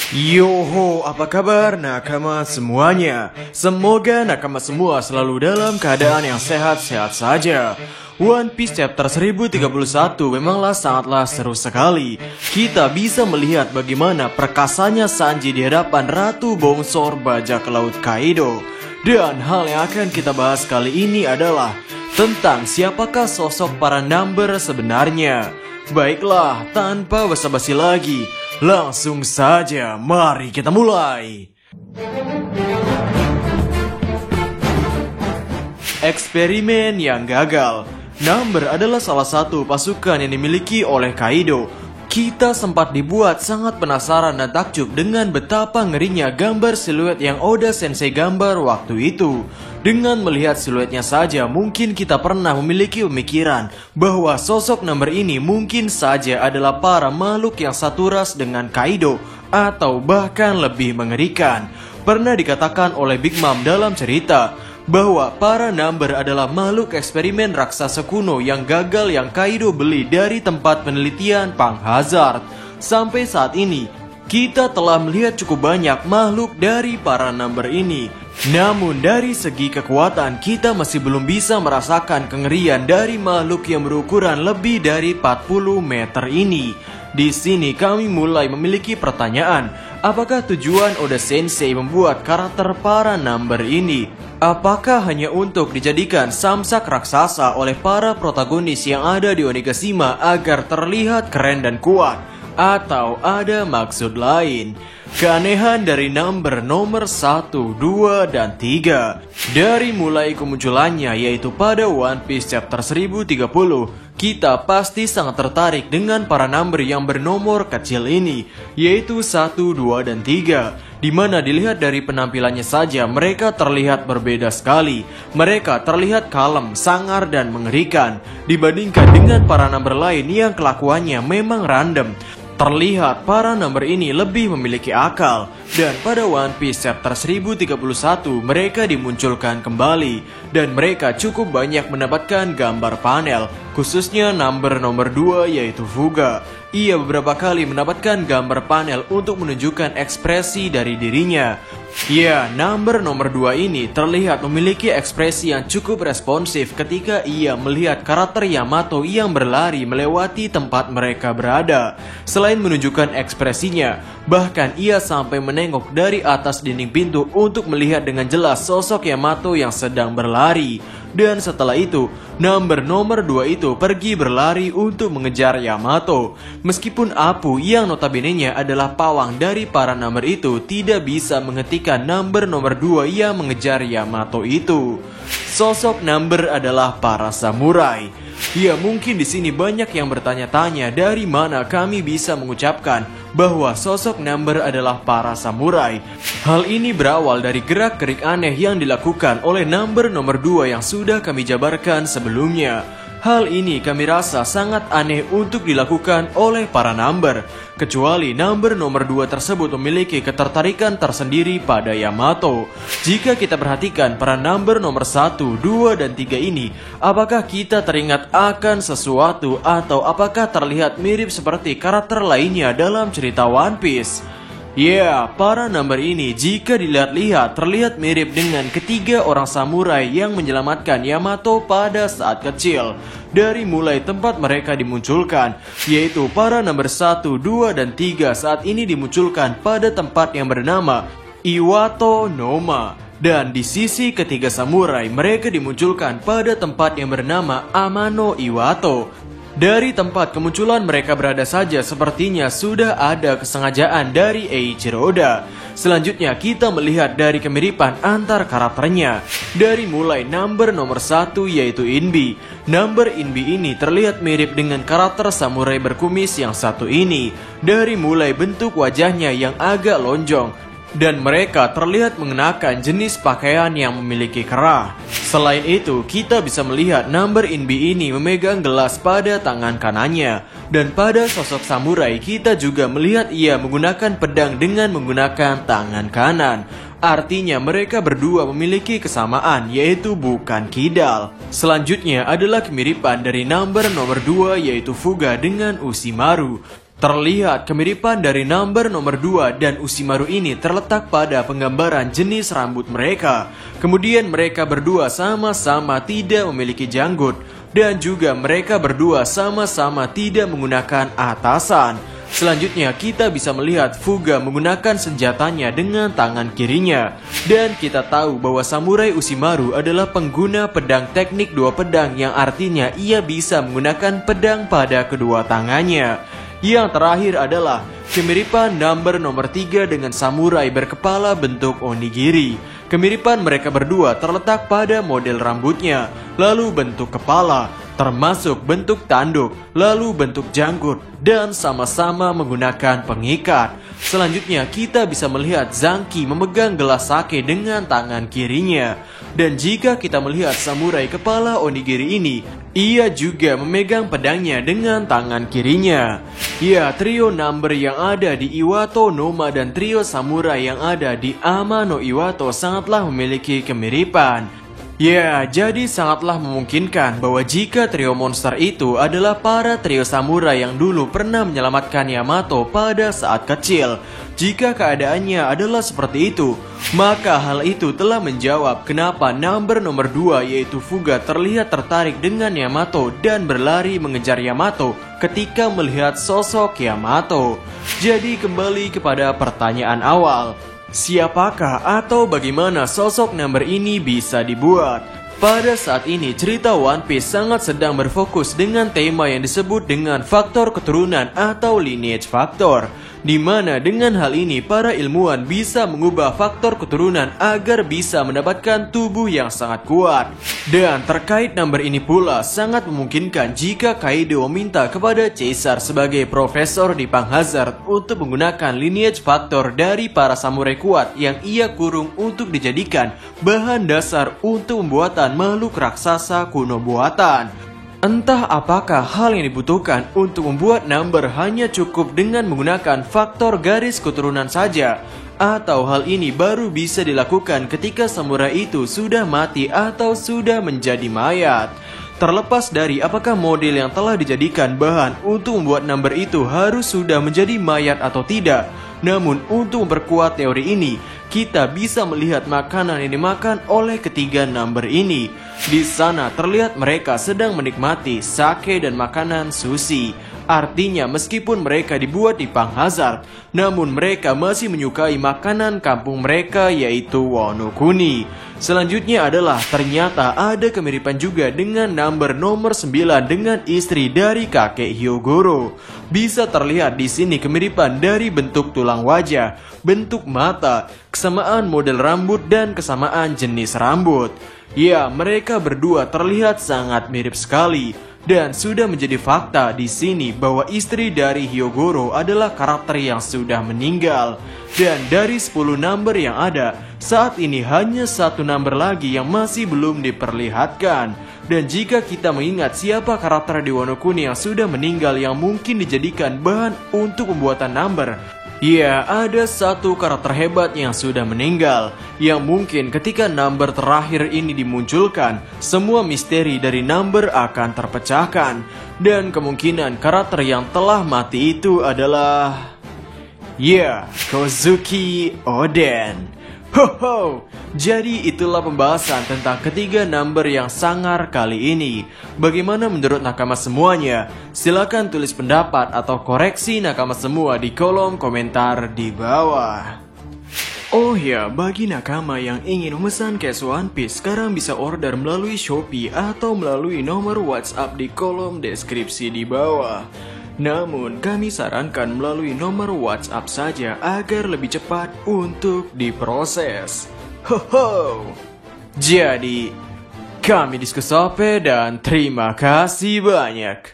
Yoho, apa kabar nakama semuanya? Semoga nakama semua selalu dalam keadaan yang sehat-sehat saja. One Piece chapter 1031 memanglah sangatlah seru sekali. Kita bisa melihat bagaimana perkasanya Sanji di hadapan Ratu Bongsor Bajak Laut Kaido. Dan hal yang akan kita bahas kali ini adalah tentang siapakah sosok para number sebenarnya. Baiklah, tanpa basa-basi lagi, langsung saja mari kita mulai. Eksperimen yang gagal. Number adalah salah satu pasukan yang dimiliki oleh Kaido. Kita sempat dibuat sangat penasaran dan takjub dengan betapa ngerinya gambar siluet yang Oda Sensei gambar waktu itu. Dengan melihat siluetnya saja mungkin kita pernah memiliki pemikiran bahwa sosok Number ini mungkin saja adalah para makhluk yang satu ras dengan Kaido atau bahkan lebih mengerikan. Pernah dikatakan oleh Big Mom dalam cerita bahwa para Number adalah makhluk eksperimen raksasa kuno yang gagal yang Kaido beli dari tempat penelitian Pang Hazard. Sampai saat ini, kita telah melihat cukup banyak makhluk dari para Number ini. Namun dari segi kekuatan, kita masih belum bisa merasakan kengerian dari makhluk yang berukuran lebih dari 40 meter ini. Di sini kami mulai memiliki pertanyaan, apakah tujuan Oda Sensei membuat karakter para Number ini? Apakah hanya untuk dijadikan samsak raksasa oleh para protagonis yang ada di Onigashima agar terlihat keren dan kuat? Atau ada maksud lain? Keanehan dari Number nomor 1, 2, dan 3 dari mulai kemunculannya yaitu pada One Piece chapter 1030, kita pasti sangat tertarik dengan para Number yang bernomor kecil ini, yaitu 1, 2, dan 3. Dimana dilihat dari penampilannya saja mereka terlihat berbeda sekali. Mereka terlihat kalem, sangar, dan mengerikan dibandingkan dengan para Number lain yang kelakuannya memang random. Terlihat para Number ini lebih memiliki akal. Dan pada One Piece chapter 1031 mereka dimunculkan kembali. Dan mereka cukup banyak mendapatkan gambar panel, khususnya Number nomor 2 yaitu Fuga. Ia beberapa kali mendapatkan gambar panel untuk menunjukkan ekspresi dari dirinya. Ya, Number nomor 2 ini terlihat memiliki ekspresi yang cukup responsif ketika ia melihat karakter Yamato yang berlari melewati tempat mereka berada. Selain menunjukkan ekspresinya, bahkan ia sampai menengok dari atas dinding pintu untuk melihat dengan jelas sosok Yamato yang sedang berlari. Dan setelah itu, Number nomor 2 itu pergi berlari untuk mengejar Yamato. Meskipun Apu yang notabene-nya adalah pawang dari para Number itu tidak bisa menghentikan Number nomor 2 yang mengejar Yamato itu. Sosok Number adalah para samurai. Ya, mungkin di sini banyak yang bertanya-tanya dari mana kami bisa mengucapkan bahwa sosok Number adalah para samurai. Hal ini berawal dari gerak-gerik aneh yang dilakukan oleh Number nomor 2 yang sudah kami jabarkan sebelumnya. Hal ini kami rasa sangat aneh untuk dilakukan oleh para Number, kecuali Number nomor 2 tersebut memiliki ketertarikan tersendiri pada Yamato. Jika kita perhatikan para Number nomor 1, 2, dan 3 ini, apakah kita teringat akan sesuatu atau apakah terlihat mirip seperti karakter lainnya dalam cerita One Piece? Ya, para Number ini jika dilihat-lihat terlihat mirip dengan ketiga orang samurai yang menyelamatkan Yamato pada saat kecil. Dari mulai tempat mereka dimunculkan, yaitu para Number 1, 2, dan 3 saat ini dimunculkan pada tempat yang bernama Iwato Noma. Dan di sisi ketiga samurai mereka dimunculkan pada tempat yang bernama Amano Iwato. Dari tempat kemunculan mereka berada saja sepertinya sudah ada kesengajaan dari Eiichiro Oda. Selanjutnya kita melihat dari kemiripan antar karakternya. Dari mulai Number nomor 1 yaitu Inbi. Number Inbi ini terlihat mirip dengan karakter samurai berkumis yang satu ini. Dari mulai bentuk wajahnya yang agak lonjong. Dan mereka terlihat mengenakan jenis pakaian yang memiliki kerah. Selain itu, kita bisa melihat Number Inbi ini memegang gelas pada tangan kanannya. Dan pada sosok samurai, kita juga melihat ia menggunakan pedang dengan menggunakan tangan kanan. Artinya mereka berdua memiliki kesamaan, yaitu bukan kidal. Selanjutnya adalah kemiripan dari Number nomor 2 yaitu Fuga dengan Ushimaru. Terlihat kemiripan dari number nomor 2 dan Ushimaru ini terletak pada penggambaran jenis rambut mereka. Kemudian mereka berdua sama-sama tidak memiliki janggut. Dan juga mereka berdua sama-sama tidak menggunakan atasan. Selanjutnya kita bisa melihat Fuga menggunakan senjatanya dengan tangan kirinya. Dan kita tahu bahwa Samurai Ushimaru adalah pengguna pedang teknik dua pedang, yang artinya ia bisa menggunakan pedang pada kedua tangannya. Yang terakhir adalah kemiripan number nomor 3 dengan samurai berkepala bentuk onigiri. Kemiripan mereka berdua terletak pada model rambutnya, lalu bentuk kepala, termasuk bentuk tanduk, lalu bentuk janggut, dan sama-sama menggunakan pengikat. Selanjutnya kita bisa melihat Zanki memegang gelas sake dengan tangan kirinya. Dan jika kita melihat samurai kepala onigiri ini, ia juga memegang pedangnya dengan tangan kirinya. Ya, trio number yang ada di Iwato Noma dan trio samurai yang ada di Ama no Iwato sangatlah memiliki kemiripan. Ya, jadi sangatlah memungkinkan bahwa jika trio monster itu adalah para trio samurai yang dulu pernah menyelamatkan Yamato pada saat kecil. Jika keadaannya adalah seperti itu, maka hal itu telah menjawab kenapa number nomor 2 yaitu Fuga terlihat tertarik dengan Yamato dan berlari mengejar Yamato ketika melihat sosok Yamato. Jadi kembali kepada pertanyaan awal, siapakah atau bagaimana sosok number ini bisa dibuat? Pada saat ini cerita One Piece sangat sedang berfokus dengan tema yang disebut dengan faktor keturunan atau lineage factor, di mana dengan hal ini para ilmuwan bisa mengubah faktor keturunan agar bisa mendapatkan tubuh yang sangat kuat. Dan terkait number ini pula sangat memungkinkan jika Kaido meminta kepada Caesar sebagai profesor di Pang Hazard untuk menggunakan lineage factor dari para samurai kuat yang ia kurung untuk dijadikan bahan dasar untuk pembuatan makhluk raksasa kuno buatan. Entah apakah hal yang dibutuhkan untuk membuat number hanya cukup dengan menggunakan faktor garis keturunan saja, atau hal ini baru bisa dilakukan ketika samurai itu sudah mati atau sudah menjadi mayat. Terlepas dari apakah model yang telah dijadikan bahan untuk membuat number itu harus sudah menjadi mayat atau tidak, namun untuk memperkuat teori ini, kita bisa melihat makanan yang dimakan oleh ketiga number ini. Di sana terlihat mereka sedang menikmati sake dan makanan sushi. Artinya meskipun mereka dibuat di Pang Hazard, namun mereka masih menyukai makanan kampung mereka yaitu Wano Kuni. Selanjutnya adalah ternyata ada kemiripan juga dengan number nomor 9 dengan istri dari kakek Hyogoro. Bisa terlihat di sini kemiripan dari bentuk tulang wajah, bentuk mata, kesamaan model rambut dan kesamaan jenis rambut. Ya, mereka berdua terlihat sangat mirip sekali. Dan sudah menjadi fakta di sini bahwa istri dari Hyogoro adalah karakter yang sudah meninggal. Dan dari 10 number yang ada, saat ini hanya satu number lagi yang masih belum diperlihatkan. Dan jika kita mengingat siapa karakter di Wano Kuni yang sudah meninggal yang mungkin dijadikan bahan untuk pembuatan number, ya, ada satu karakter hebat yang sudah meninggal, yang mungkin ketika number terakhir ini dimunculkan, semua misteri dari number akan terpecahkan. Dan kemungkinan karakter yang telah mati itu adalah, ya, Kozuki Oden. Ho, jadi itulah pembahasan tentang ketiga number yang sangar kali ini. Bagaimana menurut nakama semuanya? Silakan tulis pendapat atau koreksi nakama semua di kolom komentar di bawah. Oh ya, bagi nakama yang ingin memesan case One Piece, sekarang bisa order melalui Shopee atau melalui nomor WhatsApp di kolom deskripsi di bawah. Namun, kami sarankan melalui nomor WhatsApp saja agar lebih cepat untuk diproses. Ho! Jadi, kami Diskusope dan terima kasih banyak.